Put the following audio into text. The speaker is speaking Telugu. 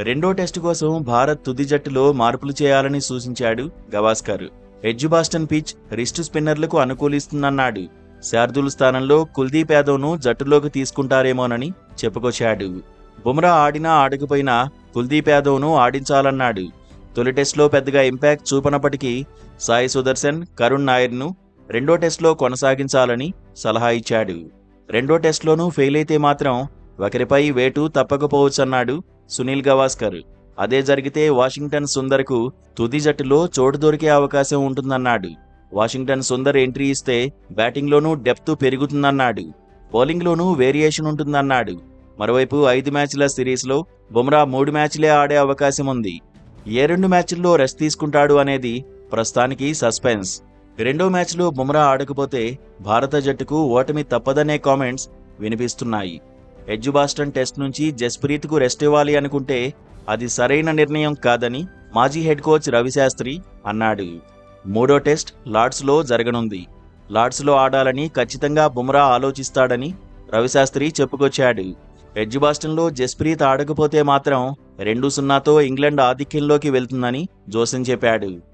రెండో టెస్టు కోసం భారత్ తుది జట్టులో మార్పులు చేయాలని సూచించాడు గవాస్కర్. ఎడ్జుబాస్టన్ పిచ్ రిస్టు స్పిన్నర్లకు అనుకూలిస్తుందన్నాడు. శార్దూల్ స్థానంలో కుల్దీప్ యాదవ్ను జట్టులోకి తీసుకుంటారేమోనని చెప్పుకొచ్చాడు. బుమ్రా ఆడినా ఆడకపోయినా కుల్దీప్ యాదవ్ను ఆడించాలన్నాడు. తొలి టెస్టులో పెద్దగా ఇంపాక్ట్ చూపనప్పటికీ సాయి సుదర్శన్, కరుణ్ నాయర్ను రెండో టెస్టులో కొనసాగించాలని సలహా ఇచ్చాడు. రెండో టెస్టులోనూ ఫెయిల్ అయితే మాత్రం ఒకరిపై వేటు తప్పకపోవచ్చన్నాడు సునీల్ గవాస్కర్. అదే జరిగితే వాషింగ్టన్ సుందర్కు తుది జట్టులో చోటు దొరికే అవకాశం ఉంటుందన్నాడు. వాషింగ్టన్ సుందర్ ఎంట్రీ ఇస్తే బ్యాటింగ్లోనూ డెప్త్ పెరుగుతుందన్నాడు. బౌలింగ్లోనూ వేరియేషన్ ఉంటుందన్నాడు. మరోవైపు 5 మ్యాచ్ల సిరీస్లో బుమ్రా 3 మ్యాచ్లే ఆడే అవకాశం ఉంది. ఏ 2 మ్యాచ్ల్లో రెస్ట్ తీసుకుంటాడు అనేది ప్రస్తుతానికి సస్పెన్స్. రెండో మ్యాచ్లో బుమ్రా ఆడకపోతే భారత జట్టుకు ఓటమి తప్పదనే కామెంట్స్ వినిపిస్తున్నాయి. ఎడ్జుబాస్టన్ టెస్ట్ నుంచి జస్ప్రీత్కు రెస్ట్ ఇవ్వాలి అనుకుంటే అది సరైన నిర్ణయం కాదని మాజీ హెడ్ కోచ్ రవిశాస్త్రి అన్నాడు. మూడో టెస్ట్ లార్డ్స్లో జరగనుంది. లార్డ్స్లో ఆడాలని ఖచ్చితంగా బుమ్రా ఆలోచిస్తాడని రవిశాస్త్రి చెప్పుకొచ్చాడు. ఎడ్జుబాస్టన్లో జస్ప్రీత్ ఆడకపోతే మాత్రం 2-0తో ఇంగ్లాండ్ ఆధిక్యంలోకి వెళ్తుందని జోసెన్ చెప్పాడు.